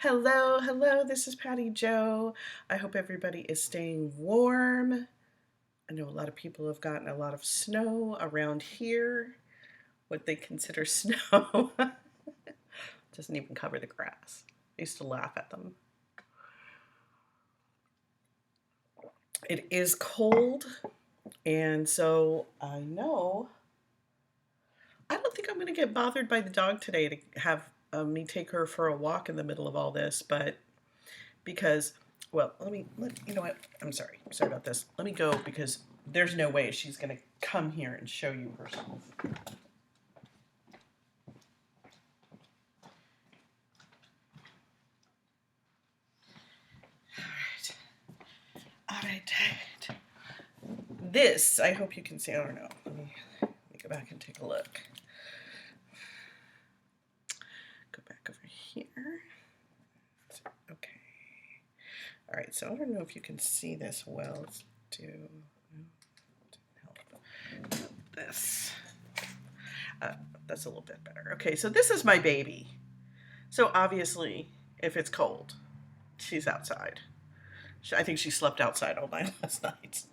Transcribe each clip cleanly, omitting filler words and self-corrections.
Hello, hello, this is Patty-Jo. I hope everybody is staying warm. I know a lot of people have gotten a lot of snow around here. What they consider snow doesn't even cover the grass. I used to laugh at them. It is cold, and so I don't think I'm going to get bothered by the dog today to have me take her for a walk in the middle of all this, but because, well, you know what? I'm sorry about this. Let me go because there's no way she's going to come here and show you herself. All right. This, I hope you can see. I don't know. Let me go back and take a look. Go back over here. Okay. All right, so I don't know if you can see this well. Let's do this. That's a little bit better. Okay, so this is my baby. So obviously, if it's cold, she's outside. I think she slept outside all night last night.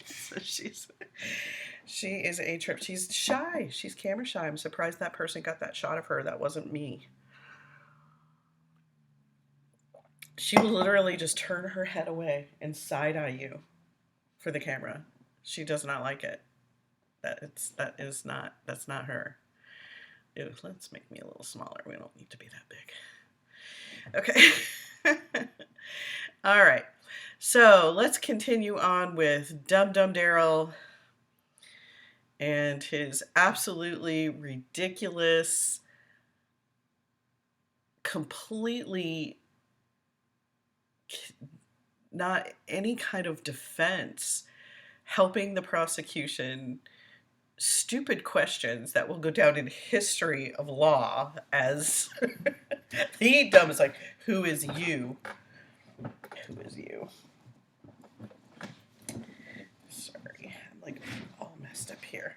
So she is a trip. She's shy. She's camera shy. I'm surprised that person got that shot of her. That wasn't me. She will literally just turn her head away and side eye you for the camera. She does not like it. That's not her. Ew, let's make me a little smaller. We don't need to be that big. Okay. All right. So let's continue on with Dumb Darrell and his absolutely ridiculous, completely not any kind of defense, helping the prosecution, stupid questions that will go down in history of law as the dumb is like, who is you? Who is you? Sorry, I'm like all messed up here.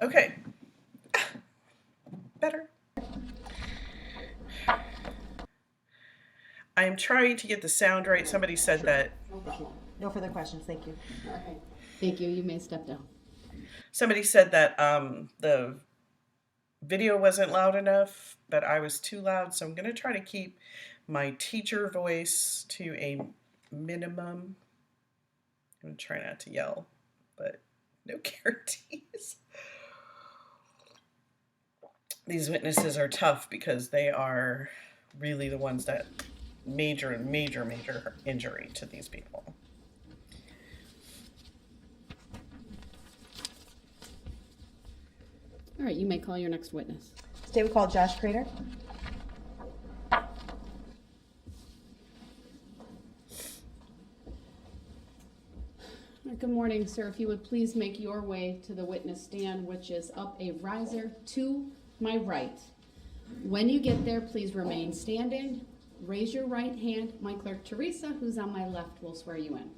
Okay. Better. I am trying to get the sound right. Somebody said that. No further questions. Thank you. Okay. Thank you. You may step down. Somebody said that the video wasn't loud enough, but I was too loud. So I'm going to try to keep my teacher voice to a minimum. I'm going to try not to yell, but no guarantees. These witnesses are tough because they are really the ones that major injury to these people. All right, you may call your next witness. Today we call Josh Crater. Good morning, sir. If you would please make your way to the witness stand, which is up a riser to my right. When you get there, please remain standing. Raise your right hand. My clerk, Teresa, who's on my left, will swear you in.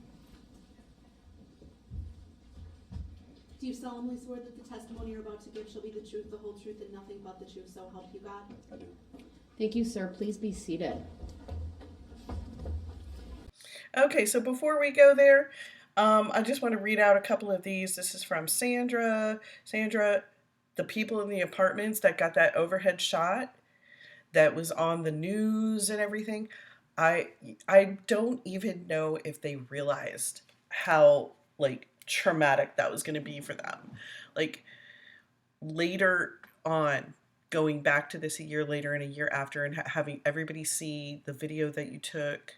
Do you solemnly swear that the testimony you're about to give shall be the truth, the whole truth, and nothing but the truth, so help you God? I do. Thank you, sir. Please be seated. Okay, so before we go there, I just want to read out a couple of these. This is from Sandra. Sandra, the people in the apartments that got that overhead shot that was on the news and everything, I don't even know if they realized how, like, traumatic that was going to be for them. Like, later on, going back to this a year later and a year after and having everybody see the video that you took,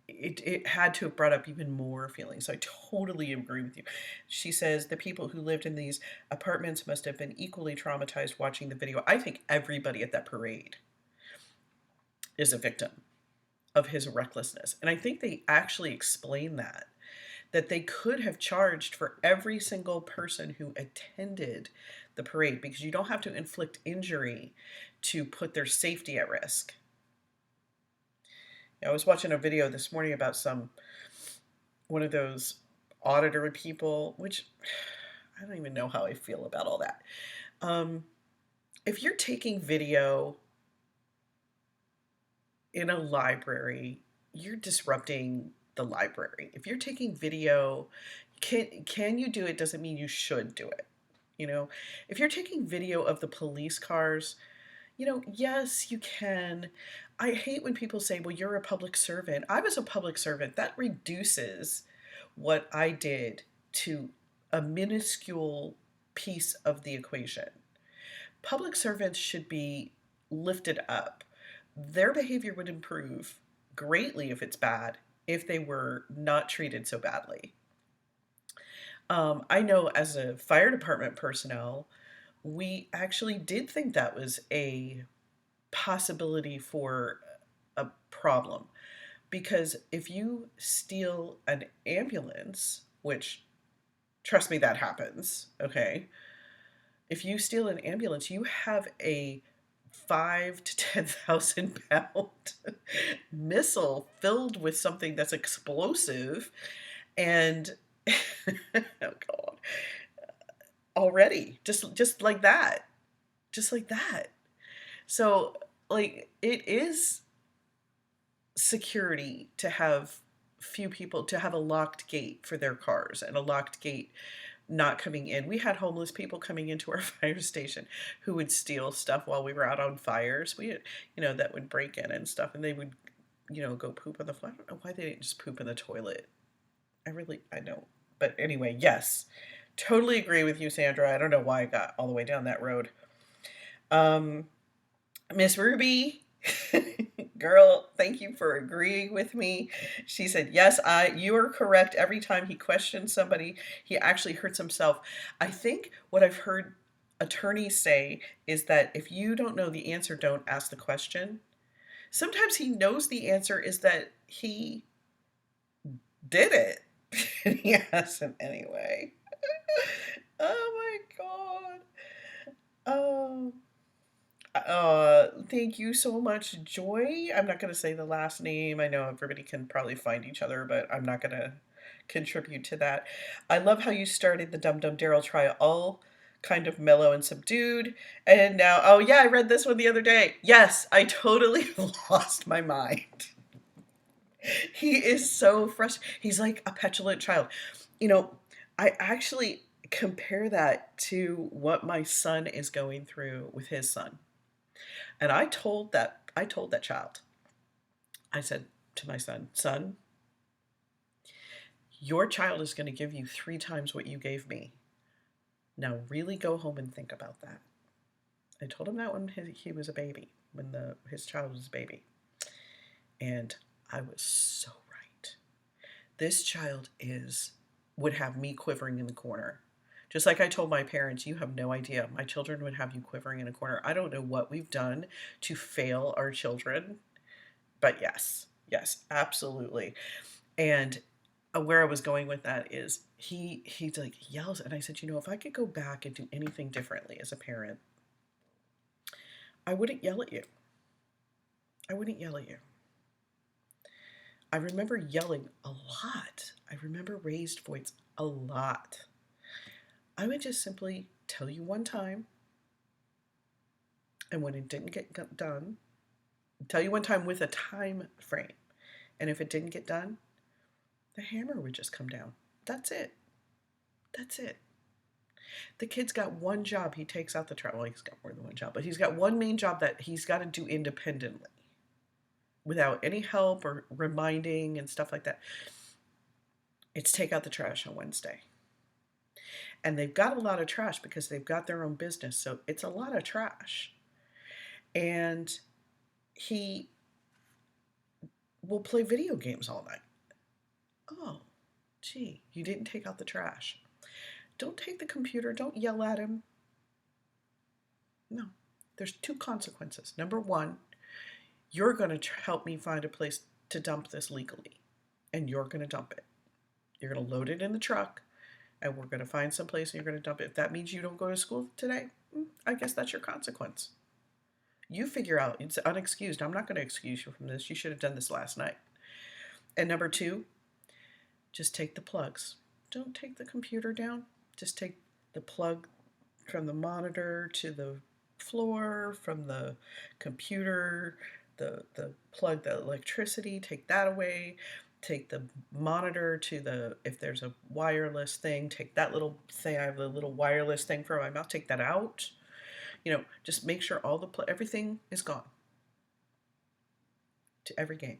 it had to have brought up even more feelings. So I totally agree with you. She says the people who lived in these apartments must have been equally traumatized watching the video. I think everybody at that parade is a victim of his recklessness. And I think they actually explain that they could have charged for every single person who attended the parade because you don't have to inflict injury to put their safety at risk. I was watching a video this morning about one of those auditor people, which I don't even know how I feel about all that. if you're taking video in a library, you're disrupting the library. If you're taking video, can you do it doesn't mean you should do it. You know, if you're taking video of the police cars, yes, you can. I hate when people say, well, you're a public servant. I was a public servant. That reduces what I did to a minuscule piece of the equation. Public servants should be lifted up. Their behavior would improve greatly if it's bad, if they were not treated so badly. I know as a fire department personnel, we actually did think that was a possibility for a problem. Because if you steal an ambulance, which trust me, that happens, okay? If you steal an ambulance, you have a 5 to 10,000 pound missile filled with something that's explosive and oh god, already just like that, just like that. So like it is security to have few people, to have a locked gate for their cars and a locked gate not coming in. We had homeless people coming into our fire station who would steal stuff while we were out on fires. We had, that would break in and stuff, and they would, go poop on the floor. I don't know why they didn't just poop in the toilet. I know. But anyway, yes, totally agree with you, Sandra. I don't know why I got all the way down that road. Miss Ruby, girl, thank you for agreeing with me. She said, yes, you are correct. Every time he questions somebody, he actually hurts himself. I think what I've heard attorneys say is that if you don't know the answer, don't ask the question. Sometimes he knows the answer is that he did it. And he hasn't anyway. Oh my God. Thank you so much, Joy. I'm not going to say the last name. I know everybody can probably find each other, but I'm not going to contribute to that. I love how you started the Dum Dum Darrell trial all kind of mellow and subdued. And now, oh yeah, I read this one the other day. Yes, I totally lost my mind. He is so frustrated. He's like a petulant child. I actually compare that to what my son is going through with his son. And I told that child, I said to my son, your child is going to give you 3 times what you gave me. Now really go home and think about that. I told him that when he was a baby, when his child was a baby. And I was so right. This child would have me quivering in the corner. Just like I told my parents, you have no idea. My children would have you quivering in a corner. I don't know what we've done to fail our children, but yes, absolutely. And where I was going with that is he's like yells, and I said, if I could go back and do anything differently as a parent, I wouldn't yell at you. I wouldn't yell at you. I remember yelling a lot. I remember raised voice a lot. I would just simply tell you one time, and when it didn't get done, tell you one time with a time frame, and if it didn't get done, the hammer would just come down. That's it. That's it. The kid's got one job. He takes out the trash. Well, he's got more than one job, but he's got one main job that he's got to do independently without any help or reminding and stuff like that. It's take out the trash on Wednesday. And they've got a lot of trash because they've got their own business. So it's a lot of trash. And he will play video games all night. Oh, gee, you didn't take out the trash. Don't take the computer. Don't yell at him. No, there's 2 consequences. Number 1, you're going to help me find a place to dump this legally. And you're going to dump it. You're going to load it in the truck. And we're going to find some place and you're going to dump it. If that means you don't go to school today, I guess that's your consequence. You figure out. It's unexcused. I'm not going to excuse you from this. You should have done this last night. And number 2, just take the plugs. Don't take the computer down. Just take the plug from the monitor to the floor, from the computer, the plug, the electricity, take that away. Take the monitor to the, if there's a wireless thing, take that little thing. I have a little wireless thing for my mouth, take that out. Just make sure all everything is gone to every game.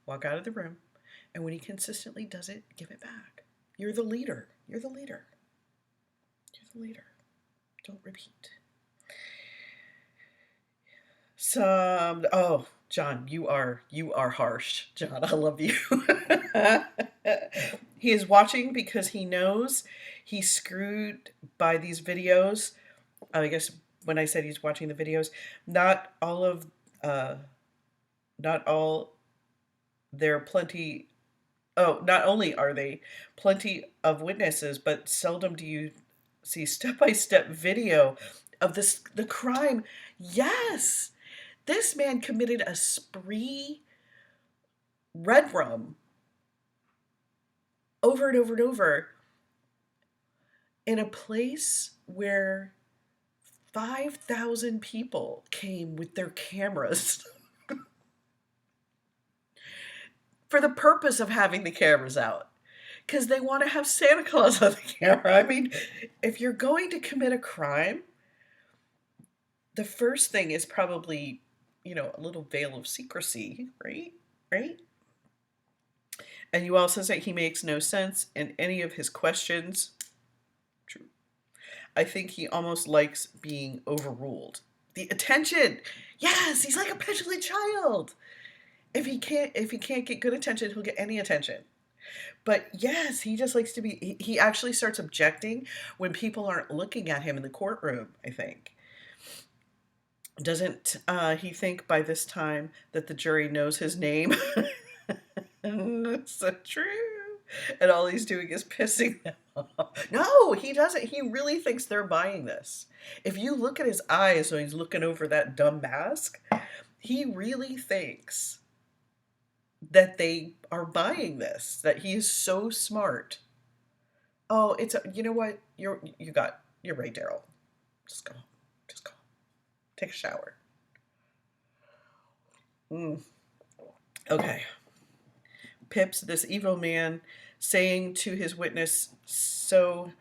Walk out of the room, and when he consistently does it, give it back. You're the leader. You're the leader. You're the leader. Don't repeat. John, you are harsh. John, I love you. He is watching because he knows he's screwed by these videos. I guess when I said he's watching the videos, not all, there are plenty. Oh, not only are they plenty of witnesses, but seldom do you see step-by-step video of the crime. Yes, this man committed a spree, red rum, over and over and over, in a place where 5,000 people came with their cameras for the purpose of having the cameras out, because they want to have Santa Claus on the camera. I mean, if you're going to commit a crime, the first thing is probably, a little veil of secrecy, right? Right? And you also say he makes no sense in any of his questions. True. I think he almost likes being overruled. The attention. Yes, he's like a petulant child. If he can't get good attention, he'll get any attention. But yes, he just likes to be, he actually starts objecting when people aren't looking at him in the courtroom, I think. Doesn't he think by this time that the jury knows his name? That's so true. And all he's doing is pissing them off. No, he doesn't. He really thinks they're buying this. If you look at his eyes when he's looking over that dumb mask, he really thinks that they are buying this, that he is so smart. Oh, you know what? You're right, Darrell. Just go. Take a shower. Okay. Pips, this evil man, saying to his witness, so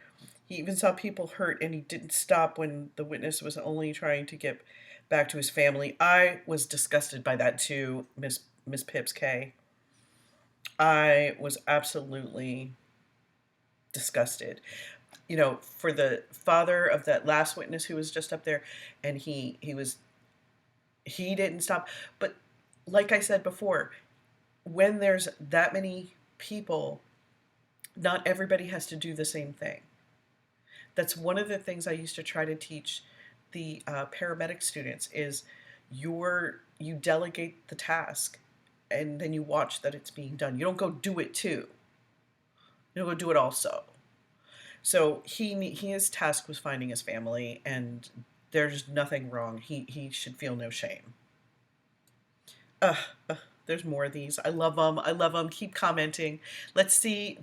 he even saw people hurt and he didn't stop when the witness was only trying to get back to his family. I was disgusted by that too, Miss Pips K. I was absolutely disgusted. For the father of that last witness who was just up there, and he didn't stop. But like I said before, when there's that many people, not everybody has to do the same thing. That's one of the things I used to try to teach the paramedic students is you delegate the task and then you watch that it's being done. You don't go do it too. You don't go do it also. So his task was finding his family, and there's nothing wrong. He should feel no shame. There's more of these. I love them. Keep commenting. Let's see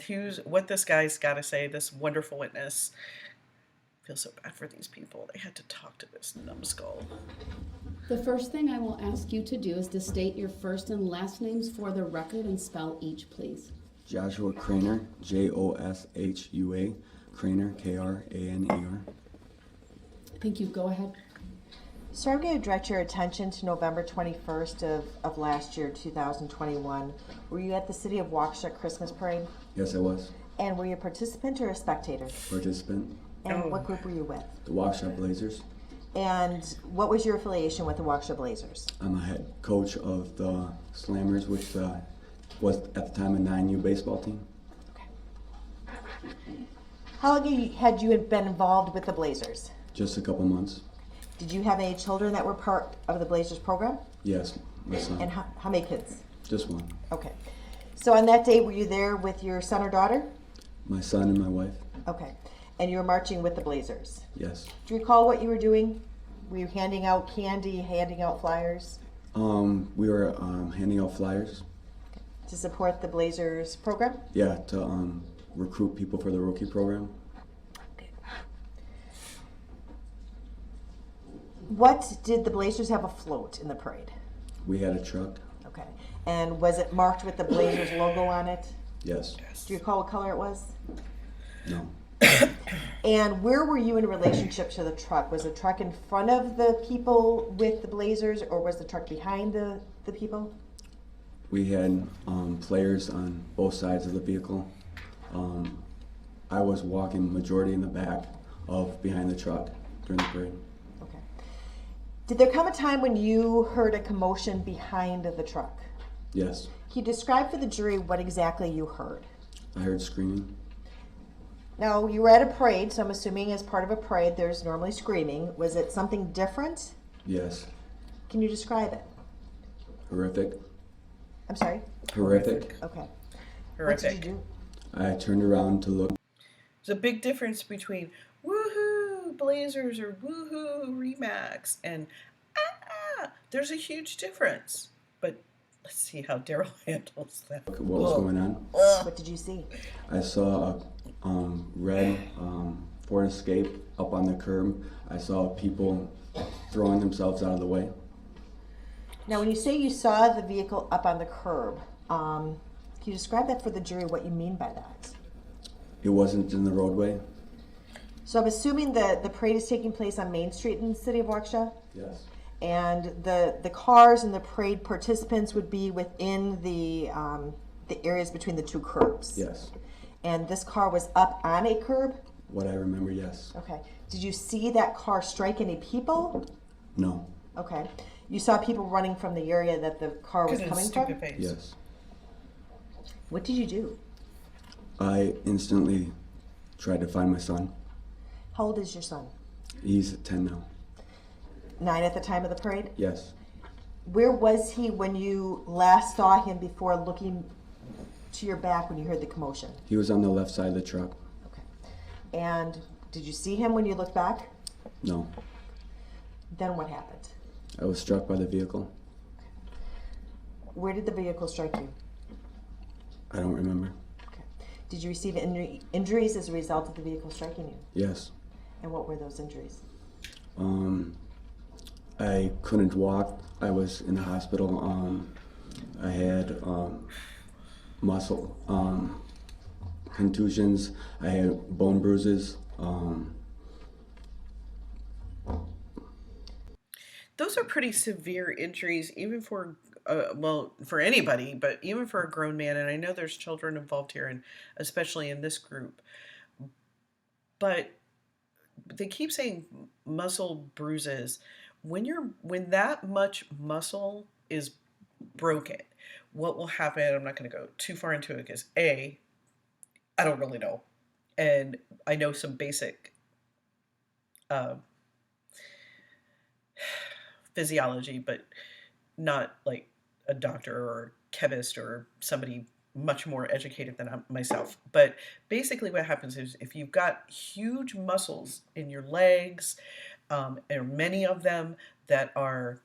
what this guy's got to say, this wonderful witness. I feel so bad for these people. They had to talk to this numbskull. The first thing I will ask you to do is to state your first and last names for the record and spell each, please. Joshua Craner, Joshua, Craner, Kraner. Thank you. Go ahead. So I'm going to direct your attention to November 21st of last year, 2021. Were you at the City of Waukesha Christmas Parade? Yes, I was. And were you a participant or a spectator? Participant. And what group were you with? The Waukesha Blazers. And what was your affiliation with the Waukesha Blazers? I'm a head coach of the Slammers, which was at the time a 9U baseball team. Okay. How long had you been involved with the Blazers? Just a couple months. Did you have any children that were part of the Blazers program? Yes, my son. And how many kids? Just one. Okay. So on that day, were you there with your son or daughter? My son and my wife. Okay. And you were marching with the Blazers? Yes. Do you recall what you were doing? Were you handing out candy, handing out flyers? We were handing out flyers. To support the Blazers program? Yeah, to recruit people for the rookie program. Okay. What did the Blazers have afloat in the parade? We had a truck. Okay. And was it marked with the Blazers logo on it? Yes. Do you recall what color it was? No. And where were you in relationship to the truck? Was the truck in front of the people with the Blazers, or was the truck behind the people? We had players on both sides of the vehicle. I was walking majority in the back of behind the truck during the parade. Okay. Did there come a time when you heard a commotion behind the truck? Yes. Can you describe for the jury what exactly you heard? I heard screaming. Now, you were at a parade, so I'm assuming as part of a parade there's normally screaming. Was it something different? Yes. Can you describe it? Horrific. I'm sorry? Horrific. Okay. Horrific. What did you do? I turned around to look. There's a big difference between woohoo Blazers or woohoo Remax and there's a huge difference. But let's see how Darrell handles that. What was going on. What did you see? I saw a red Ford Escape up on the curb. I saw people throwing themselves out of the way. Now, when you say you saw the vehicle up on the curb, can you describe that for the jury, what you mean by that? It wasn't in the roadway. So I'm assuming that the parade is taking place on Main Street in the city of Waukesha? Yes. And the cars and the parade participants would be within the areas between the two curbs? Yes. And this car was up on a curb? What I remember, yes. Okay. Did you see that car strike any people? No. Okay. You saw people running from the area that the car was Because of coming his from? stupid face. Yes. What did you do? I instantly tried to find my son. How old is your son? He's 10 now. 9 at the time of the parade? Yes. Where was he when you last saw him before looking to your back when you heard the commotion? He was on the left side of the truck. Okay. And did you see him when you looked back? No. Then what happened? I was struck by the vehicle. Where did the vehicle strike you? I don't remember. Okay. Did you receive injuries as a result of the vehicle striking you? Yes. And what were those injuries? I couldn't walk. I was in the hospital. I had muscle contusions. I had bone bruises. Those are pretty severe injuries, even for for anybody, but even for a grown man. And I know there's children involved here, and especially in this group. But they keep saying muscle bruises. When that much muscle is broken, what will happen? I'm not going to go too far into it because I don't really know, and I know some basic physiology, but not like a doctor or chemist or somebody much more educated than myself. But basically what happens is if you've got huge muscles in your legs, and many of them that are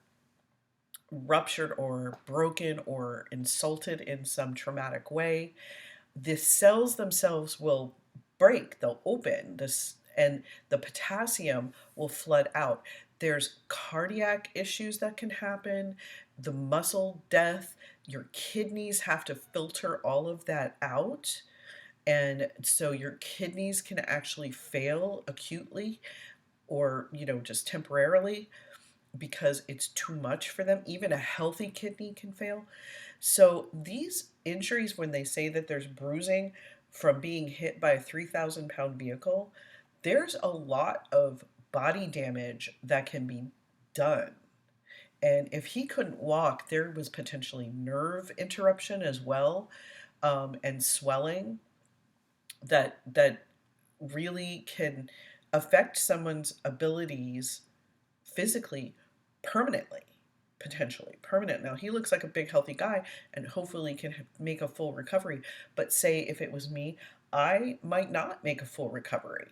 ruptured or broken or insulted in some traumatic way, the cells themselves will break, they'll open, and the potassium will flood out. There's cardiac issues that can happen, the muscle death, your kidneys have to filter all of that out. And so your kidneys can actually fail acutely or, just temporarily because it's too much for them. Even a healthy kidney can fail. So these injuries, when they say that there's bruising from being hit by a 3,000-pound vehicle, there's a lot of body damage that can be done. And if he couldn't walk, there was potentially nerve interruption as well, and swelling that really can affect someone's abilities physically permanently, potentially permanent. Now, he looks like a big, healthy guy and hopefully can make a full recovery. But say if it was me, I might not make a full recovery.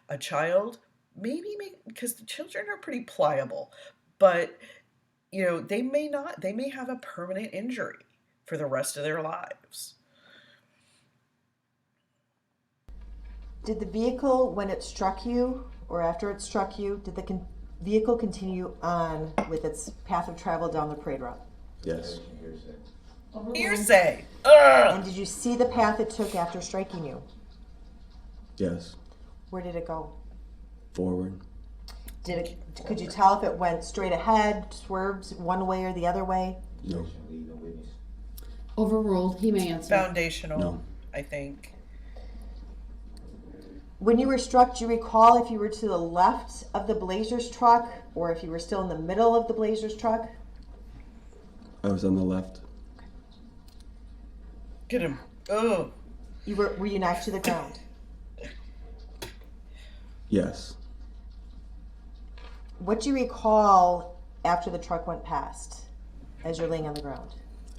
A child, maybe because the children are pretty pliable, but they may not. They may have a permanent injury for the rest of their lives. Did the vehicle, when it struck you, or after it struck you, did vehicle continue on with its path of travel down the parade route? Yes. Hearsay. Ugh. And did you see the path it took after striking you? Yes. Where did it go? Forward. Could you tell if it went straight ahead, swerved one way or the other way? No. Overruled. He may answer. Foundational, No. I think. When you were struck, do you recall if you were to the left of the Blazers truck or if you were still in the middle of the Blazers truck? I was on the left. Get him. Oh. Were you knocked to the ground? Yes. What do you recall after the truck went past as you're laying on the ground?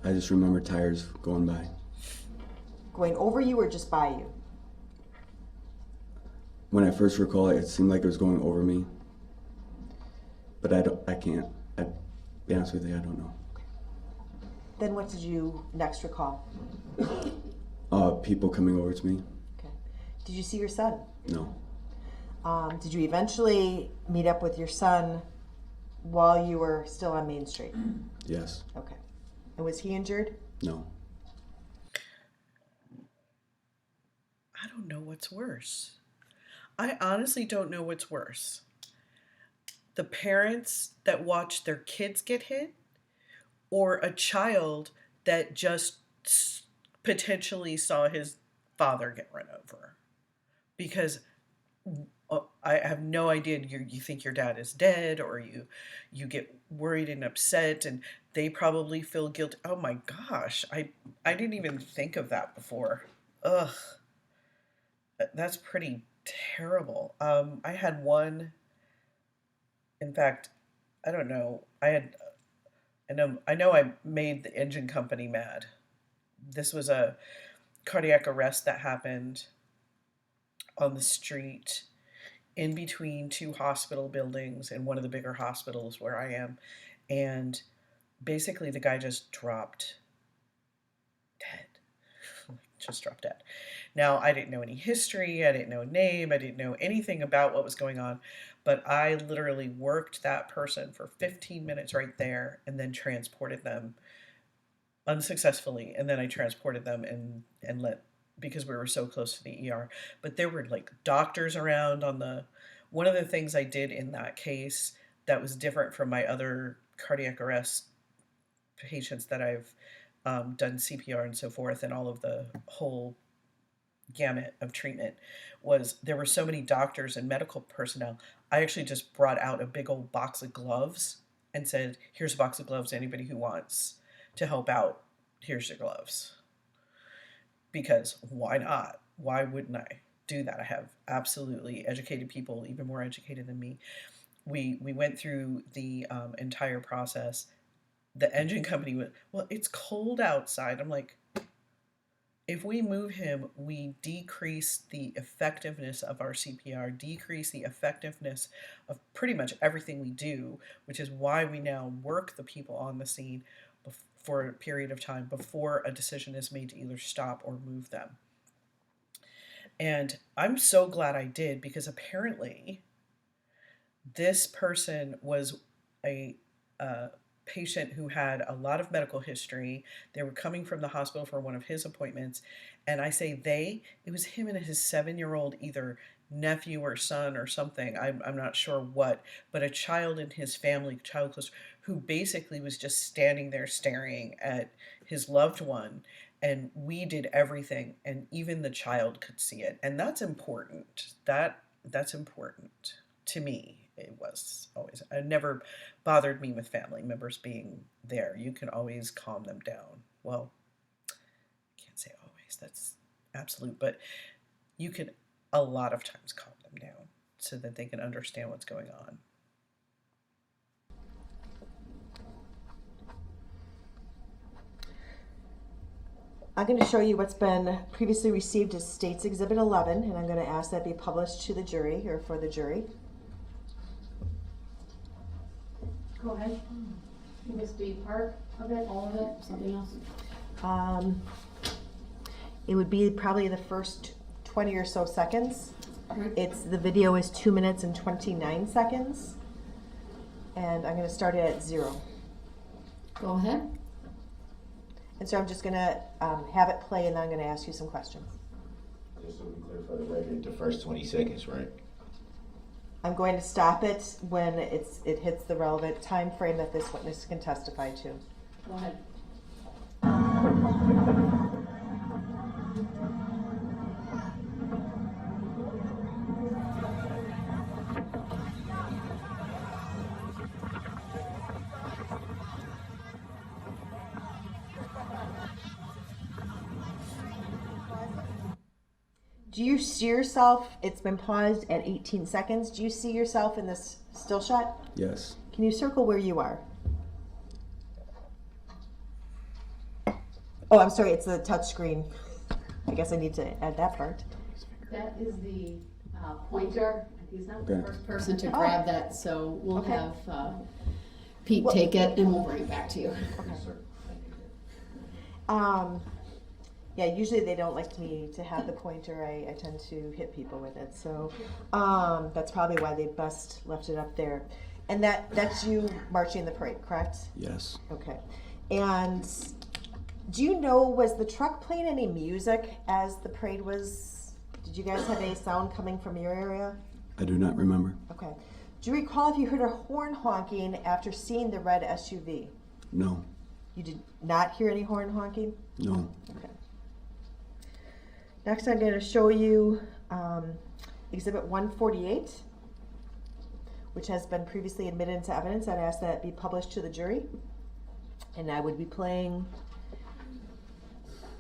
I just remember tires going by. Going over you or just by you? When I first recall it, it seemed like it was going over me. But I can't. I'd be honest with you, I don't know. Then what did you next recall? People coming over to me. Okay. Did you see your son? No. Did you eventually meet up with your son while you were still on Main Street? Yes. Okay. And was he injured? No. I don't know what's worse. I honestly don't know what's worse. The parents that watch their kids get hit, or a child that just potentially saw his father get run over. Because I have no idea. You think your dad is dead, or you get worried and upset, and they probably feel guilty. Oh my gosh, I didn't even think of that before. Ugh, that's pretty terrible. I had one. In fact, I don't know. I know I made the engine company mad. This was a cardiac arrest that happened on the street in between two hospital buildings in one of the bigger hospitals where I am. And basically the guy just dropped dead. Just dropped dead. Now, I didn't know any history. I didn't know a name. I didn't know anything about what was going on. But I literally worked that person for 15 minutes right there and then transported them unsuccessfully. And then I transported them and because we were so close to the ER. But there were like doctors around one of the things I did in that case that was different from my other cardiac arrest patients that I've done CPR and so forth, and all of the whole gamut of treatment, was there were so many doctors and medical personnel. I actually just brought out a big old box of gloves and said, here's a box of gloves. Anybody who wants to help out, here's your gloves. Because why not? Why wouldn't I do that? I have absolutely educated people, even more educated than me. We went through the entire process. The engine company went, well, it's cold outside. I'm like, if we move him, we decrease the effectiveness of our CPR, decrease the effectiveness of pretty much everything we do, which is why we now work the people on the scene for a period of time before a decision is made to either stop or move them. And I'm so glad I did, because apparently this person was a patient who had a lot of medical history. They were coming from the hospital for one of his appointments. And I say it was him and his 7-year-old either nephew or son or something. I'm not sure what, but a child in his family, child close, who basically was just standing there staring at his loved one. And we did everything, and even the child could see it. And that's important. That's important to me. It was always, it never bothered me with family members being there. You can always calm them down. Well, I can't say always, that's absolute, but you can a lot of times calm them down so that they can understand what's going on. I'm going to show you what's been previously received as State's Exhibit 11, and I'm going to ask that be published to the jury, or for the jury. Go ahead. Will this be part of it, all of it, something else? It would be probably the first 20 or so seconds. Right. The video is 2 minutes and 29 seconds. And I'm going to start it at 0. Go ahead. And so I'm just going to have it play, and then I'm going to ask you some questions. Just so we clear for the record, the first 20 seconds, right? I'm going to stop it when it hits the relevant time frame that this witness can testify to. Go ahead. Do you see yourself, it's been paused at 18 seconds, do you see yourself in this still shot? Yes. Can you circle where you are? Oh, I'm sorry, it's the touch screen. I guess I need to add that part. That is the pointer. He's not the Okay. first person to grab that, so we'll Okay. have Pete take it and we'll bring it back to you. Yeah, usually they don't like me to have the pointer. I tend to hit people with it. So that's probably why they best left it up there. And that's you marching the parade, correct? Yes. Okay. And do you know, was the truck playing any music as the parade was? Did you guys have any sound coming from your area? I do not remember. Okay. Do you recall if you heard a horn honking after seeing the red SUV? No. You did not hear any horn honking? No. Okay. Next, I'm going to show you Exhibit 148, which has been previously admitted into evidence. I'd ask that it be published to the jury. And I would be playing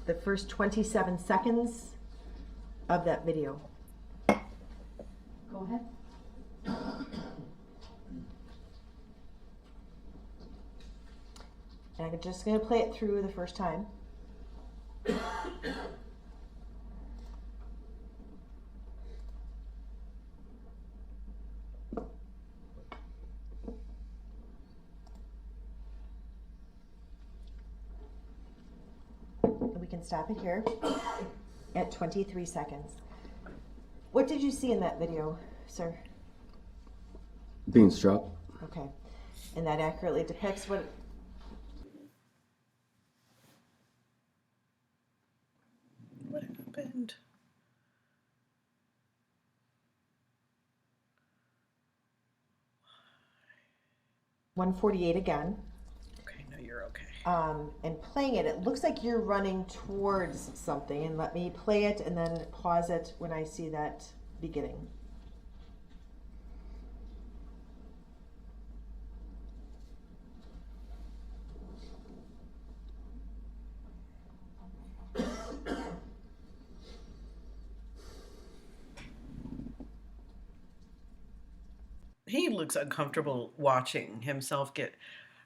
the first 27 seconds of that video. Go ahead. And I'm just going to play it through the first time. And we can stop it here at 23 seconds. What did you see in that video, sir? Being struck. Okay. And that accurately depicts what... What happened? 148 again. Okay, no, you're okay. And playing it, it looks like you're running towards something. And let me play it and then pause it when I see that beginning. He looks uncomfortable watching himself get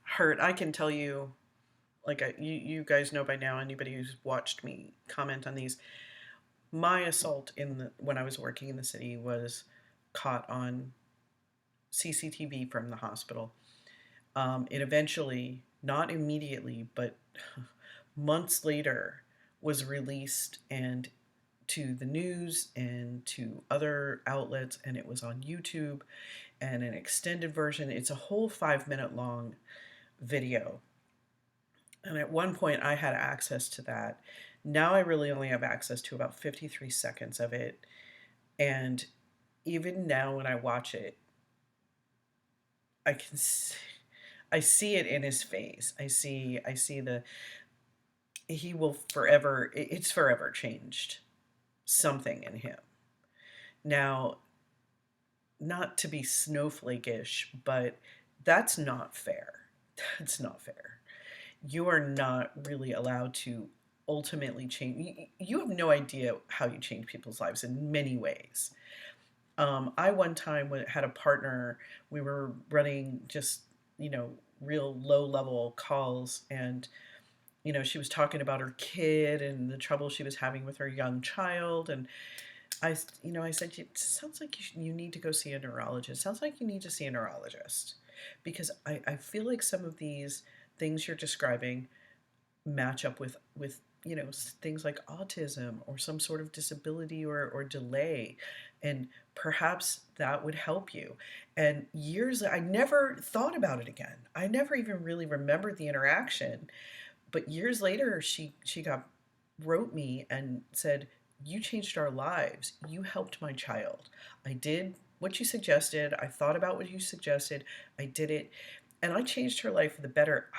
hurt. I can tell you, like you guys know by now, anybody who's watched me comment on these, my assault when I was working in the city was caught on CCTV from the hospital. It eventually, not immediately, but months later, was released and to the news and to other outlets, and it was on YouTube and an extended version. It's a whole 5-minute long video. And at one point I had access to that. Now I really only have access to about 53 seconds of it. And even now when I watch it, I see it in his face. I see he will forever, it's forever changed something in him. Now, not to be snowflake-ish, but that's not fair. That's not fair. You are not really allowed to ultimately change. You have no idea how you change people's lives in many ways. I one time had a partner, we were running just, real low-level calls, and she was talking about her kid and the trouble she was having with her young child, and I said, it sounds like you need to go see a neurologist. It sounds like you need to see a neurologist, because I feel like some of these things you're describing match up with things like autism or some sort of disability or delay And perhaps that would help you. And I never thought about it again. I never even really remembered the interaction. But years later, wrote me and said, "You changed our lives. You helped my child. I did what you suggested. I thought about what you suggested. I did it, and I changed her life for the better."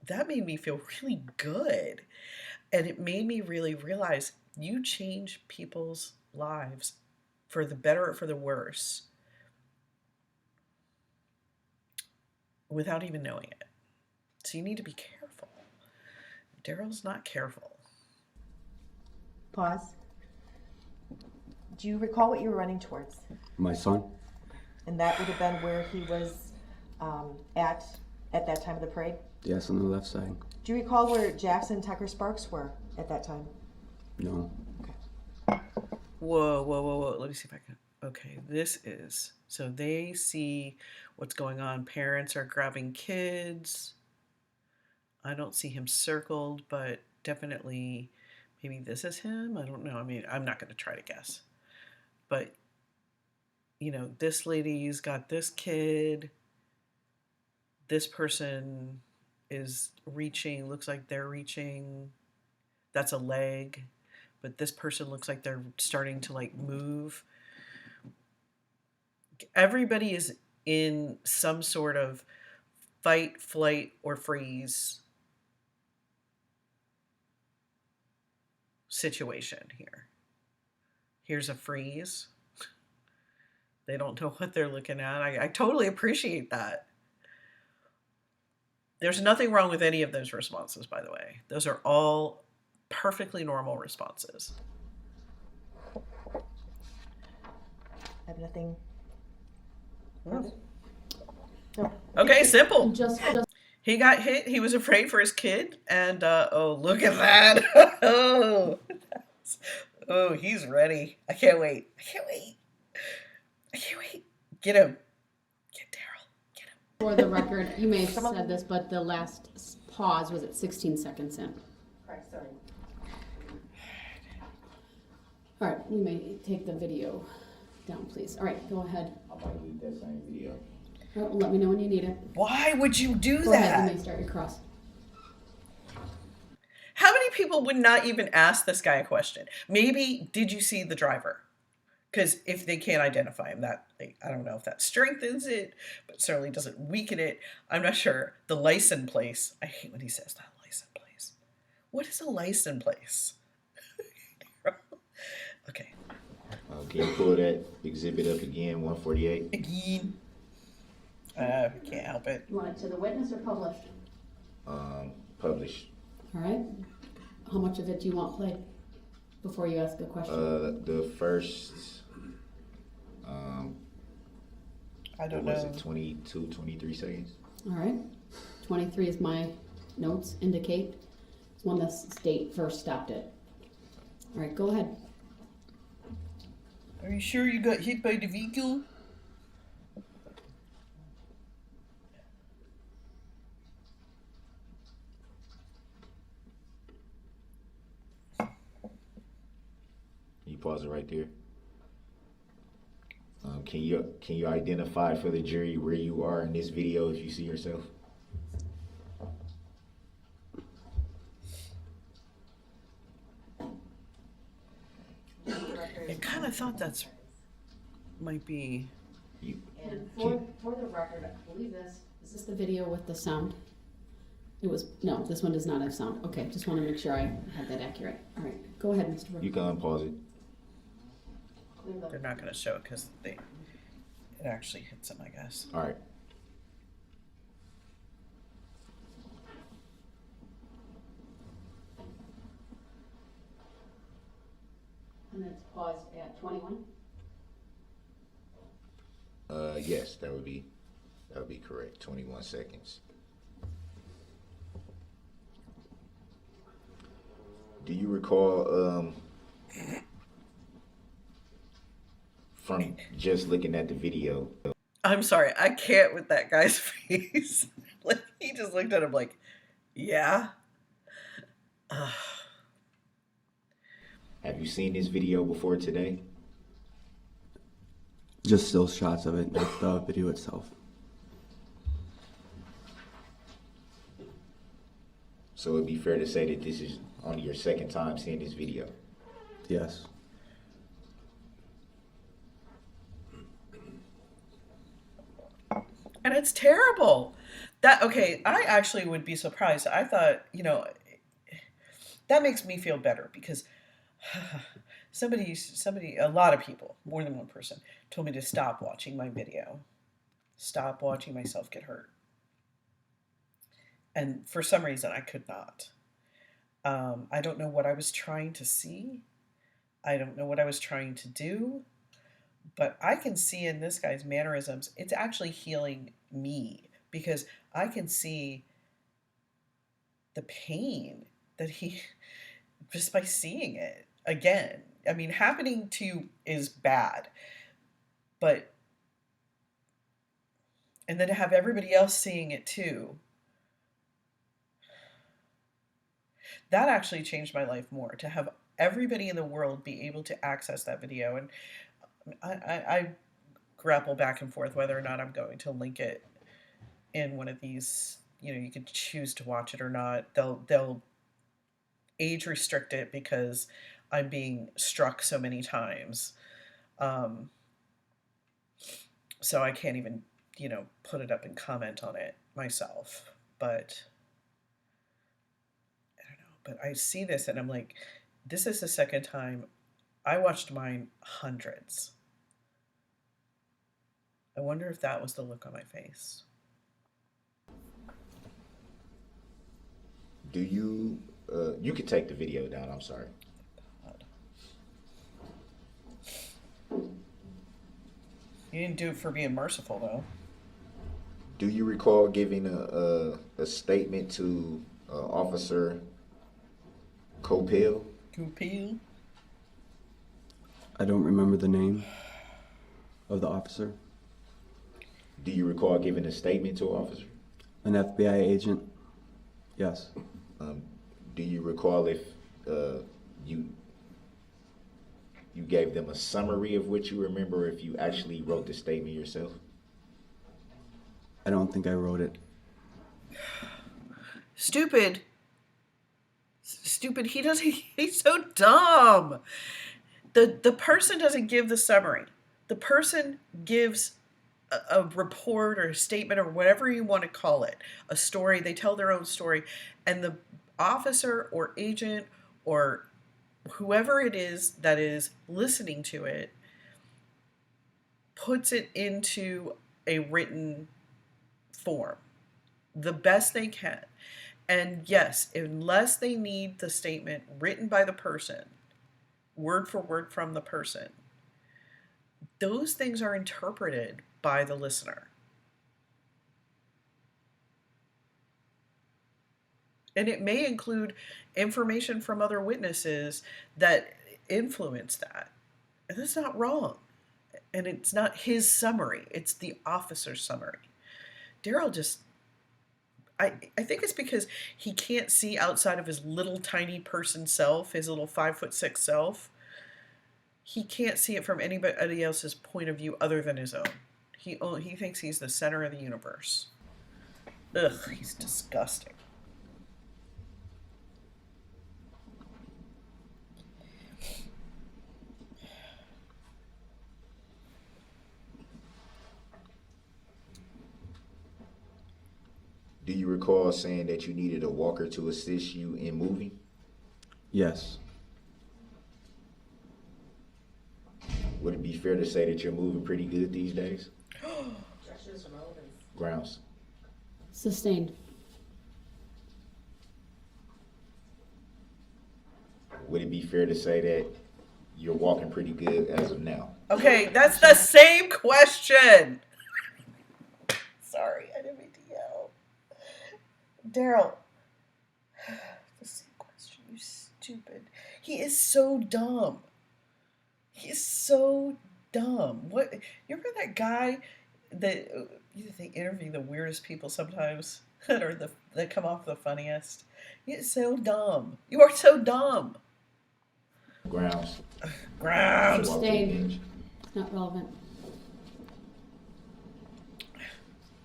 That made me feel really good, and it made me really realize you change people's lives for the better or for the worse without even knowing it. So you need to be careful. Darrell's not careful. Pause. Do you recall what you were running towards? My son? And that would have been where he was at that time of the parade? Yes, on the left side. Do you recall where Jackson Tucker Sparks were at that time? No. Whoa. Let me see if I can. Okay, so they see what's going on. Parents are grabbing kids. I don't see him circled, but definitely maybe this is him. I don't know. I mean, I'm not going to try to guess. But, this lady's got this kid. This person is reaching, looks like they're reaching. That's a leg. But this person looks like they're starting to move. Everybody is in some sort of fight, flight, or freeze situation here. Here's a freeze. They don't know what they're looking at. I totally appreciate that. There's nothing wrong with any of those responses, by the way. Those are all perfectly normal responses. I have nothing. No. No. Okay, simple. Just He got hit. He was afraid for his kid. And, oh, look at that. Oh, he's ready. I can't wait. Get him. Get Darrell. Get him. for the record, you may have said this, but the last pause was at 16 seconds in. Correct, sorry. All right, you may take the video down, please. All right, go ahead. I might need that same video. All right, well, let me know when you need it. Why would you do Go ahead, you that? may start your cross. How many people would not even ask this guy a question? Maybe, did you see the driver? Because if they can't identify him, I don't know if that strengthens it, but certainly doesn't weaken it. I'm not sure. The license plate. I hate when he says that, license plate. What is a license plate? Okay. Can you pull that exhibit up again, 148? Again. Can't help it. You want it to the witness or published? Published. All right. How much of it do you want played before you ask a question? The first, I don't what was know. it, 22, 23 seconds? All right. 23 is my notes indicate. It's when the state first stopped it. All right, go ahead. Are you sure you got hit by the vehicle? You pause it right there. Can you identify for the jury where you are in this video if you see yourself? I kind of thought that's might be. You, And for the record, I believe is this the video with the sound? No, this one does not have sound. Okay, just want to make sure I had that accurate. All right, go ahead, Mr. Brooks. you can unpause it. They're not going to show it because it actually hits them, I guess. All right. And it's paused at 21. Yes, that would be correct. 21 seconds. Do you recall from just looking at the video? I'm sorry, I can't with that guy's face. Like, he just looked at him like, yeah. Have you seen this video before today? Just still shots of it, not the video itself. So it'd be fair to say that this is only your second time seeing this video. Yes. And it's terrible. Okay, I actually would be surprised. I thought, that makes me feel better because a lot of people, more than one person, told me to stop watching my video. Stop watching myself get hurt. And for some reason, I could not. I don't know what I was trying to see. I don't know what I was trying to do. But I can see in this guy's mannerisms, it's actually healing me because I can see the pain that he, just by seeing it again. I mean, happening to you is bad, and then to have everybody else seeing it too, that actually changed my life more, to have everybody in the world be able to access that video. And I grapple back and forth whether or not I'm going to link it in one of these. You can choose to watch it or not. They'll age restrict it because I'm being struck so many times. So I can't even, put it up and comment on it myself. But I don't know. But I see this and I'm like, this is the second time. I watched mine hundreds. I wonder if that was the look on my face. Do you, you could take the video down, I'm sorry. You didn't do it for being merciful, though. Do you recall giving a statement to Officer Copel? Goopil? I don't remember the name of the officer. Do you recall giving a statement to an officer? An FBI agent? Yes. Do you recall if you gave them a summary of what you remember, or if you actually wrote the statement yourself? I don't think I wrote it. Stupid. He's so dumb. The person doesn't give the summary. The person gives a report or a statement or whatever you want to call it, a story. They tell their own story, and the officer or agent or whoever it is that is listening to it puts it into a written form the best they can. And yes, unless they need the statement written by the person, word for word from the person, those things are interpreted by the listener. And it may include information from other witnesses that influence that. And that's not wrong. And it's not his summary, it's the officer's summary. Darrell just, I think it's because he can't see outside of his little tiny person self, his little 5'6" self. He can't see it from anybody else's point of view other than his own. He thinks he's the center of the universe. Ugh, he's disgusting. Do you recall saying that you needed a walker to assist you in moving? Yes. Would it be fair to say that you're moving pretty good these days? Grounds. Sustained. Would it be fair to say that you're walking pretty good as of now? Okay, that's the same question. Sorry, I didn't mean to yell. Darrell, the same question, you stupid. He is so dumb. He is so dumb. What? You remember that guy that they interview the weirdest people sometimes, that come off the funniest? He is so dumb. You are so dumb. Grounds. Grounds. Sustained. Not relevant.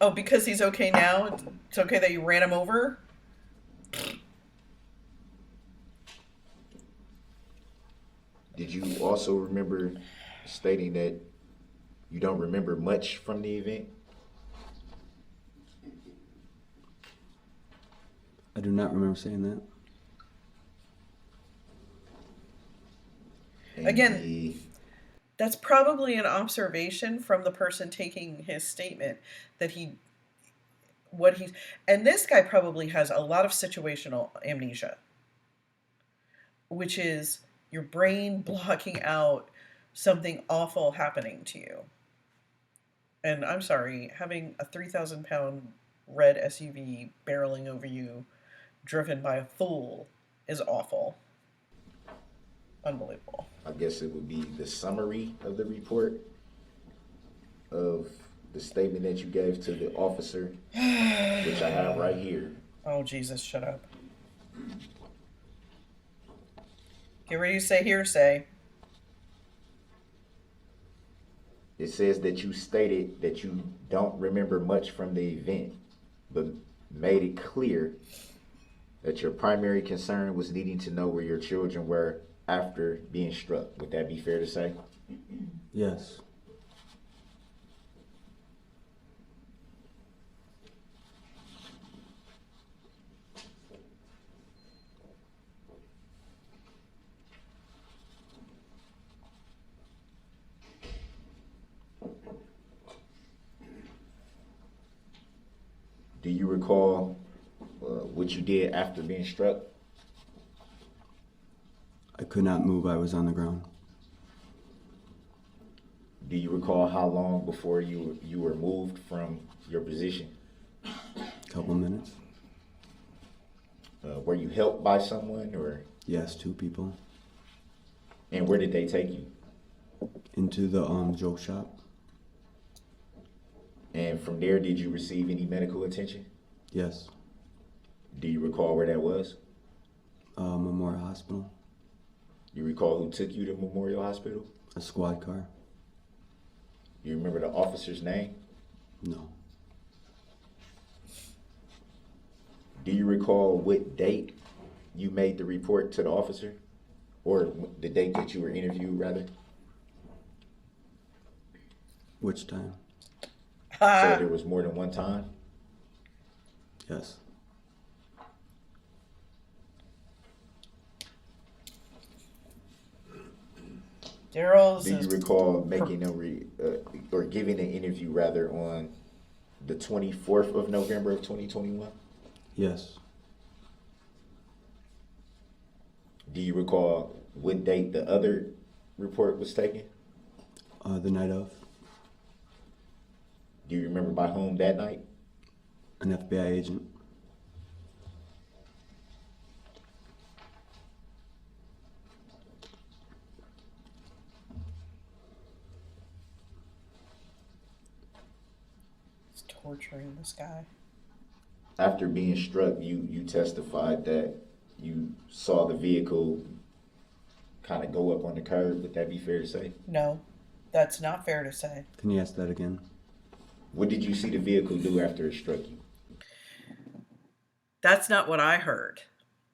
Oh, because he's okay now? It's okay that you ran him over? Did you also remember stating that you don't remember much from the event? I do not remember saying that. And Again, the- that's probably an observation from the person taking his statement that and this guy probably has a lot of situational amnesia, which is your brain blocking out something awful happening to you. And I'm sorry, having a 3,000-pound red SUV barreling over you, driven by a fool, is awful. Unbelievable. I guess it would be the summary of the report of the statement that you gave to the officer, which I have right here. Oh, Jesus, shut up. Get ready to say hearsay. It says that you stated that you don't remember much from the event, but made it clear that your primary concern was needing to know where your children were after being struck. Would that be fair to say? Yes. Do you recall what you did after being struck? I could not move. I was on the ground. Do you recall how long before you were moved from your position? Couple minutes. Were you helped by someone, or Yes, 2 people. and where did they take you? Into the joke shop. And from there, did you receive any medical attention? Yes. Do you recall where that was? Memorial Hospital. You recall who took you to Memorial Hospital? A squad car. You remember the officer's name? No. Do you recall what date you made the report to the officer? Or the date that you were interviewed, rather? Which time? So there was more than one time? Yes. Darrell's Do you recall making or giving an interview, rather, on the 24th of November of 2021? Yes. Do you recall what date the other report was taken? The night of. Do you remember by whom that night? An FBI agent. It's torturing this guy. After being struck, you testified that you saw the vehicle kind of go up on the curb. Would that be fair to say? No, that's not fair to say. Can you ask that again? What did you see the vehicle do after it struck you? That's not what I heard.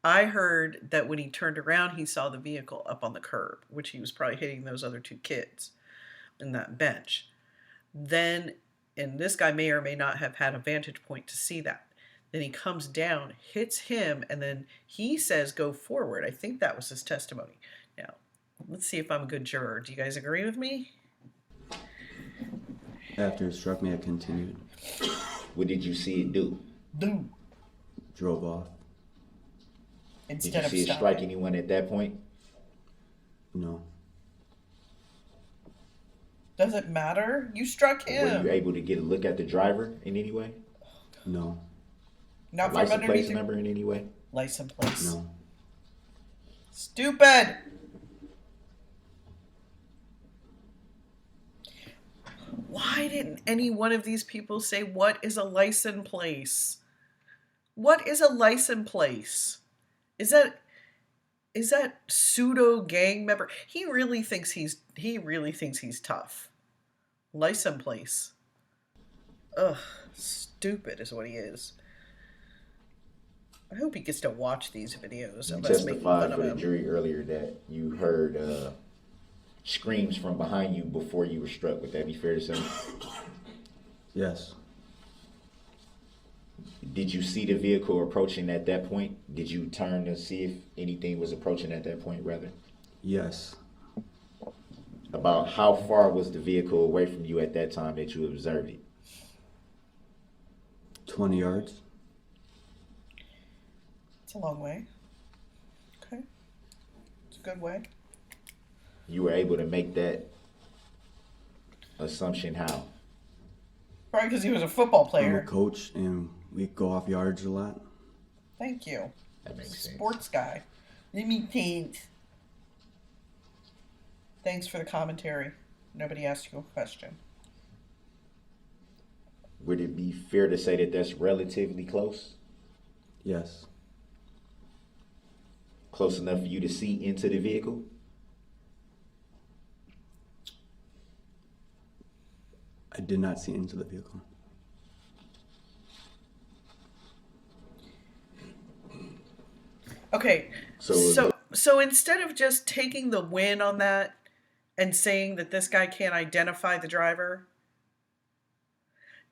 I heard that when he turned around, he saw the vehicle up on the curb, which he was probably hitting those other 2 kids in that bench. Then, and this guy may or may not have had a vantage point to see that. Then he comes down, hits him, and then he says, go forward. I think that was his testimony. Now, let's see if I'm a good juror. Do you guys agree with me? After it struck me, I continued. What did you see it do? Do. Drove off. Did Instead you of see it stopping. strike anyone at that point? No. Does it matter? You struck Were you him. able to get a look at the driver in any way? No. Not from License underneath plate your number in any way? license plates. No. Stupid. Why didn't any one of these people say, what is a license plate? What is a license plate? Is that pseudo gang member? He really thinks he's tough. License plate. Ugh, Stupid is what he is. I hope he gets to watch these videos You of us making testified fun for of the him. jury earlier that you heard screams from behind you before you were struck. Would that be fair to say? Yes. Did you see the vehicle approaching at that point? Did you turn to see if anything was approaching at that point, rather? Yes. About how far was the vehicle away from you at that time that you observed it? 20 yards. It's a long way. Okay. It's a good way. You were able to make that assumption how? Probably because he was a football I'm a player. coach, and we go off yardage a lot. Thank you. That makes sense. Sports guy. Let me think. Thanks for the commentary. Nobody asked you a question. Would it be fair to say that that's relatively close? Yes. Close enough for you to see into the vehicle? I did not see into the vehicle. Okay. So- So instead of just taking the win on that and saying that this guy can't identify the driver,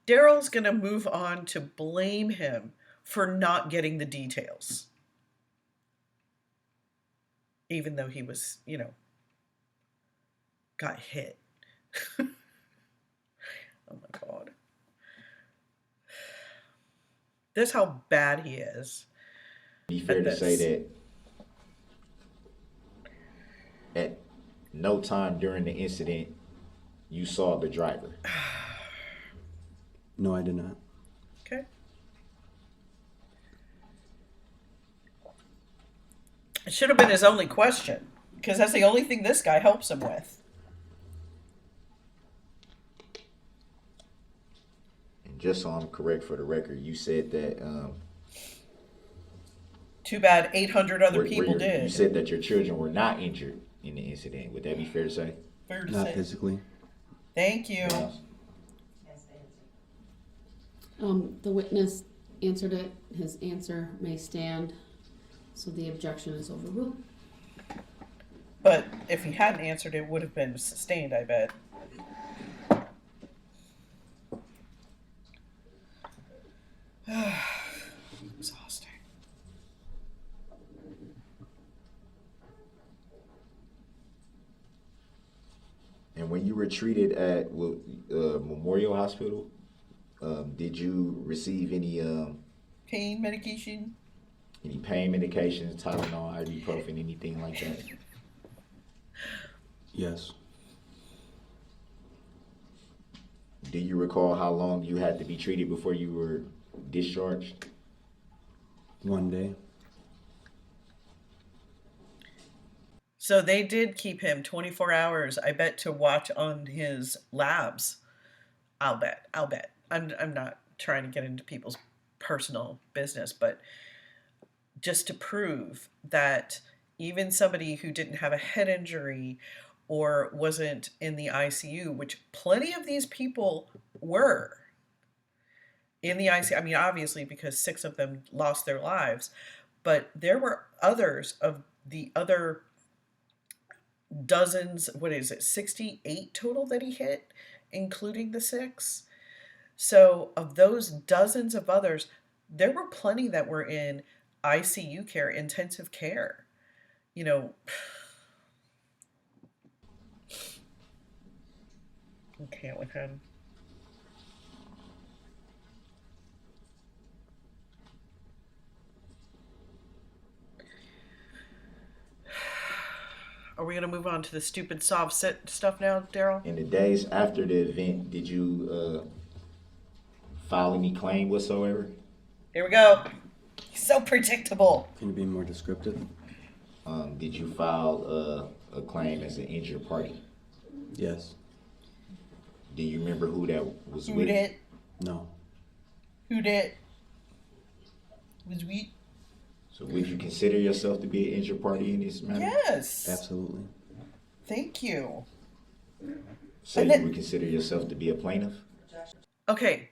Darrell's going to move on to blame him for not getting the details. Even though he was, got hit. Oh my God. This is how bad he is. Be fair to say that at no time during the incident you saw the driver. No, I did not. Okay. It should have been his only question, because that's the only thing this guy helps him with. And just so I'm correct for the record, you said that Too bad 800 other people you did. said that your children were not injured in the incident. Would that be fair to say? Fair to Not say. physically. Thank you. The witness answered it. His answer may stand, so the objection is overruled. But if he hadn't answered, it would have been sustained, I bet. Exhausting. And when you were treated at Memorial Hospital, did you receive any Pain medication? pain medications, Tylenol, ibuprofen, anything like that? Yes. Do you recall how long you had to be treated before you were discharged? 1 day. So they did keep him 24 hours, I bet, to watch on his labs. I'll bet. I'm not trying to get into people's personal business, but just to prove that even somebody who didn't have a head injury or wasn't in the ICU, which plenty of these people were in the ICU. I mean, obviously, because 6 of them lost their lives, but there were others of the other dozens, 68 total that he hit, including the 6. So of those dozens of others, there were plenty that were in ICU care, intensive care. I can't with him. Are we going to move on to the stupid soft sit stuff now, Darrell? In the days after the event, did you file any claim whatsoever? Here we go. He's so predictable. Can you be more descriptive? Did you file a claim as an injured party? Yes. Do you remember who that was Who with? did? No. Who did? Was we? So would you consider yourself to be an injured party in this matter? Yes. Absolutely. Thank you. So And you then- would consider yourself to be a plaintiff? Okay.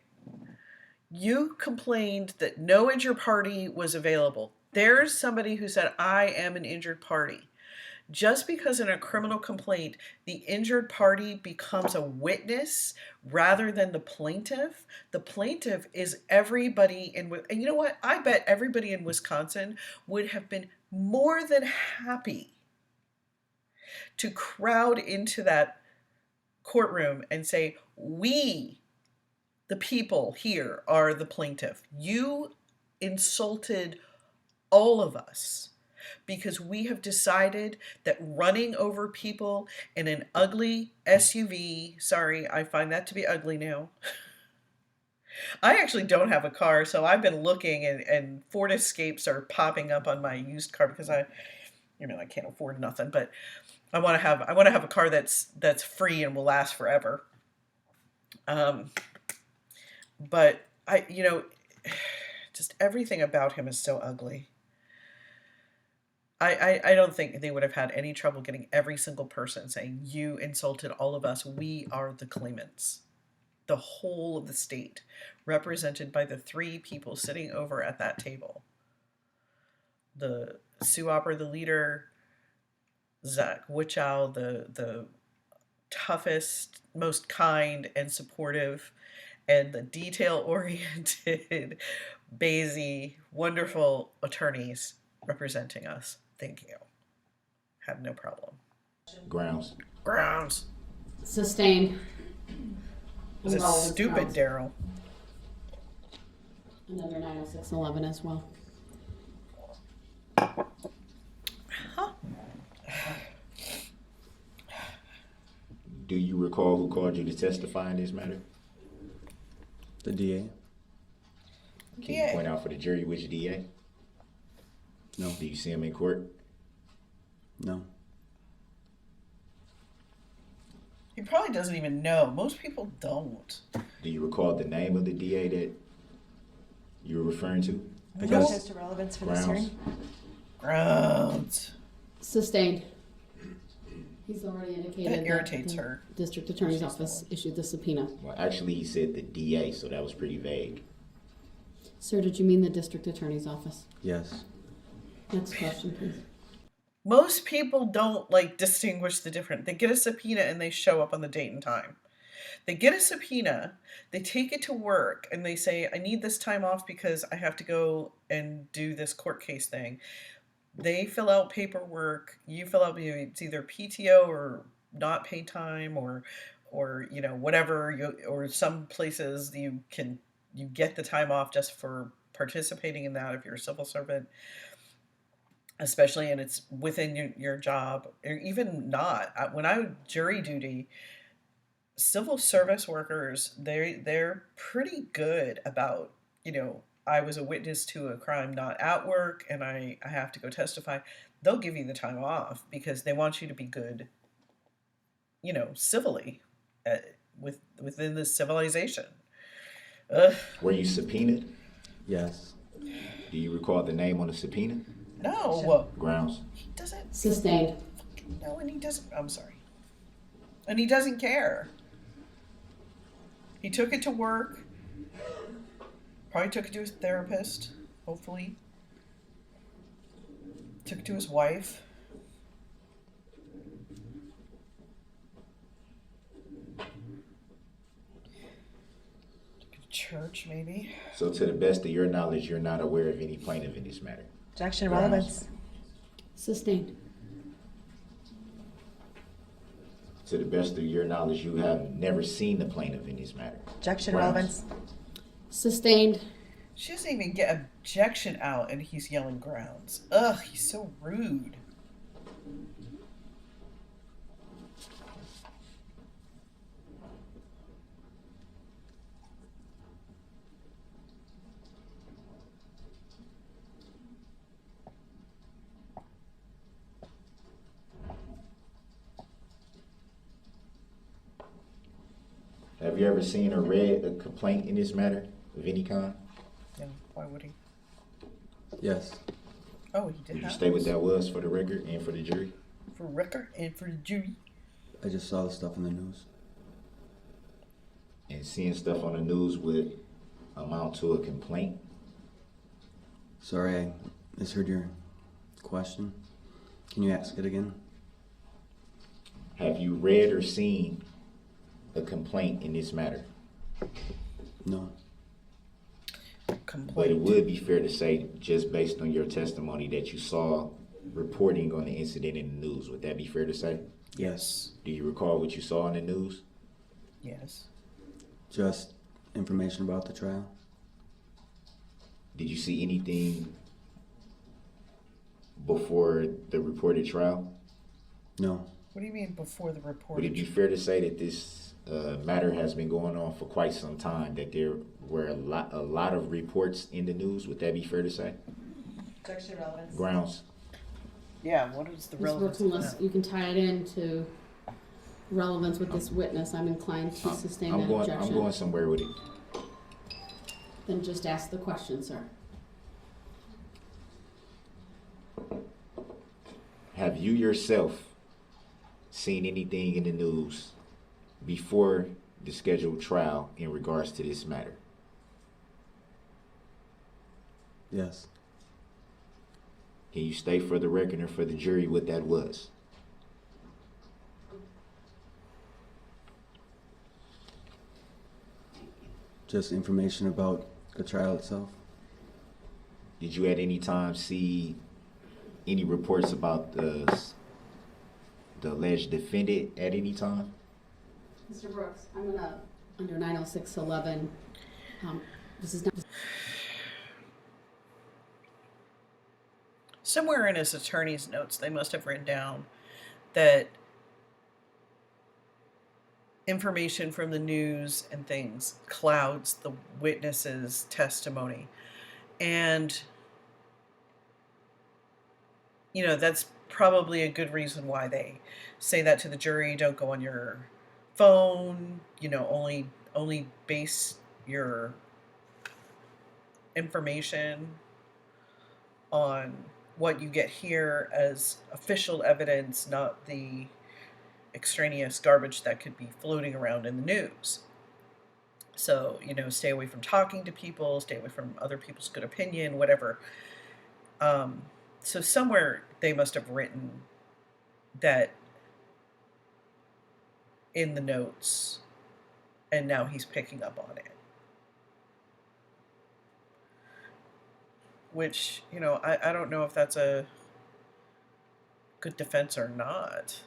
You complained that no injured party was available. There's somebody who said, I am an injured party. Just because in a criminal complaint, the injured party becomes a witness rather than the plaintiff is everybody and you know what? I bet everybody in Wisconsin would have been more than happy to crowd into that courtroom and say, we, the people here, are the plaintiff. You insulted all of us because we have decided that running over people in an ugly SUV, sorry, I find that to be ugly now. I actually don't have a car, so I've been looking and Ford Escapes are popping up on my used car because I can't afford nothing, but I want to have a car that's free and will last forever. But just everything about him is so ugly. I don't think they would have had any trouble getting every single person saying, you insulted all of us. We are the claimants. The whole of the state, represented by the 3 people sitting over at that table. The Sioux Opera, the leader, Zach Wichow, the toughest, most kind and supportive, and the detail-oriented, Basie, wonderful attorneys representing us. Thank you. Have no problem. Grounds. Grounds. Sustained. This is stupid, Darrell. Another 90611 as well. Huh? Do you recall who called you to testify in this matter? The DA? Can you point out for the jury which DA? No. Do you see him in court? No. He probably doesn't even know. Most people don't. Do you recall the name of the DA that you were referring to? Because As to relevance for this Grounds. hearing? Grounds. Sustained. He's already indicated That irritates the her. District Attorney's Office issued the subpoena. Well, actually, he said the DA, so that was pretty vague. Sir, did you mean the District Attorney's Office? yes. Next question, please. Most people don't distinguish the difference. They get a subpoena and they show up on the date and time. They get a subpoena, they take it to work, and they say, I need this time off because I have to go and do this court case thing. They fill out paperwork. You fill out, it's either PTO or not paid time or whatever. Or some places you get the time off just for participating in that if you're a civil servant. Especially, and it's within your job, or even not. When I jury duty, civil service workers, they're pretty good about, I was a witness to a crime not at work and I have to go testify. They'll give you the time off because they want you to be good, civilly within this civilization. Ugh. Were you subpoenaed? Yes. Do you recall the name on the subpoena? No, Grounds. he doesn't. Sustained. No, and he doesn't. I'm sorry. And he doesn't care. He took it to work. Probably took it to his therapist, hopefully. Took it to his wife. Took it to church, maybe. So to the best of your knowledge, you're not aware of any plaintiff in this matter? Objection, Grounds. relevance. Sustained. To the best of your knowledge, you have never seen the plaintiff in this matter? Objection, Grounds. relevance. Sustained. She doesn't even get objection out and he's yelling grounds. Ugh, he's so rude. Have you ever seen or read a complaint in this matter of any kind? Yeah, why would he? Yes. Oh, he did Did you have state what those. that was for the record and for the jury? For record and for the jury. I just saw the stuff on the news. And seeing stuff on the news would amount to a complaint? Sorry, I misheard your question. Can you ask it again? Have you read or seen a complaint in this matter? No. But it Complaint. would be fair to say, just based on your testimony, that you saw reporting on the incident in the news. Would that be fair to say? Yes. Do you recall what you saw in the news? Yes. Just information about the trial? Did you see anything before the reported trial? No. What do you mean before the report? Would it be fair to say that this matter has been going on for quite some time, that there were a lot of reports in the news? Would that be fair to say? Section relevance. Grounds. Yeah, what is the Ms. relevance Brooks, of unless that? you can tie it into relevance with this witness, I'm inclined to sustain that I'm going objection. somewhere with it. Then just ask the question, sir. Have you yourself seen anything in the news before the scheduled trial in regards to this matter? Yes. Can you state for the record and for the jury what that was? Just information about the trial itself? Did you at any time see any reports about the alleged defendant at any time? Mr. Brooks, I'm gonna, under 90611, this is not. Somewhere in his attorney's notes, they must have written down that information from the news and things clouds the witness's testimony. And, you know, that's probably a good reason why they say that to the jury. Don't go on your phone, you know, only base your information on what you get here as official evidence, not the extraneous garbage that could be floating around in the news. So, you know, stay away from talking to people, stay away from other people's good opinion, whatever. So somewhere they must have written that in the notes, and now he's picking up on it. Which, you know, I don't know if that's a good defense or not.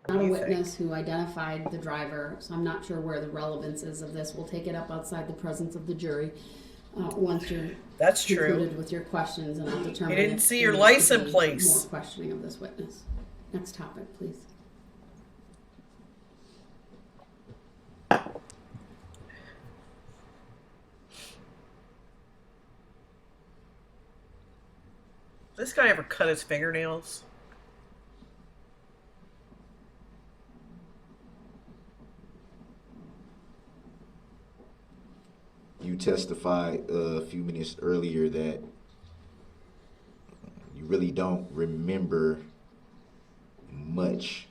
What Not do a you witness think? who identified the driver, so I'm not sure where the relevance is of this. We'll take it up outside the presence of the jury once you're That's true. concluded with your questions, and I'll determine. You didn't if see there your needs to license be plates. More questioning of this witness. Next topic, please. This guy ever cut his fingernails? You testified a few minutes earlier that you really don't remember much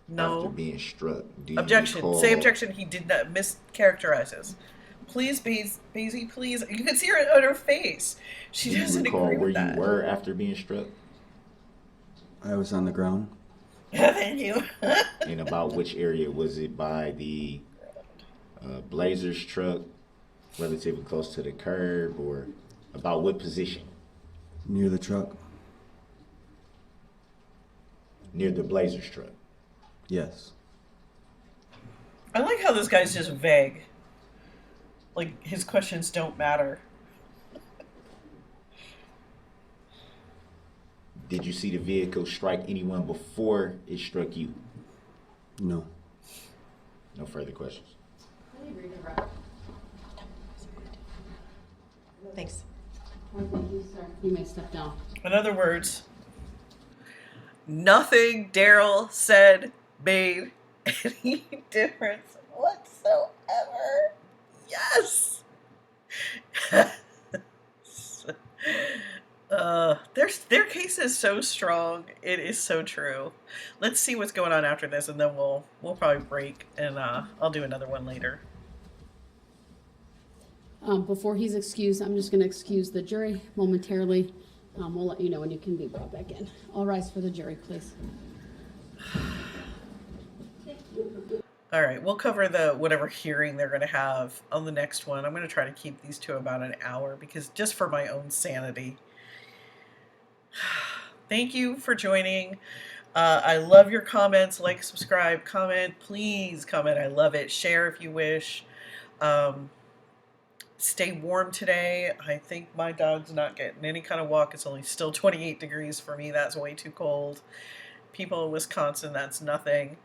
No. after being struck. Do you Objection. recall- Say objection. He did not mischaracterizes. Please, Basie, please. You can see her on her face. She Do you doesn't recall agree where with that. you were after being struck, I was on the ground. Thank you. and about which area? Was it by the Blazers truck, relatively close to the curb, or about what position? Near the truck? Near the Blazers truck. Yes. I like how this guy's just vague. Like, his questions don't matter. Did you see the vehicle strike anyone before it struck you? No. No further questions. Let me read the record. Thanks. Thank you, sir. You may step down. In other words, nothing Darrell said made any difference whatsoever. Yes! Their case is so strong. It is so true. Let's see what's going on after this, and then we'll probably break, and I'll do another one later. Before he's excused, I'm just going to excuse the jury momentarily. We'll let you know when you can be brought back in. All rise for the jury, please. All right, we'll cover the whatever hearing they're going to have on the next one. I'm going to try to keep these to about an hour because just for my own sanity. Thank you for joining. I love your comments. Like, subscribe, comment. Please comment. I love it. Share if you wish. Stay warm today. I think my dog's not getting any kind of walk. It's only still 28 degrees for me. That's way too cold. People in Wisconsin, that's nothing.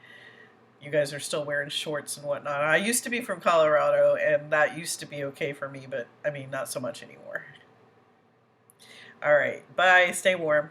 You guys are still wearing shorts and whatnot. I used to be from Colorado, and that used to be okay for me, but I mean, not so much anymore. All right, bye. Stay warm.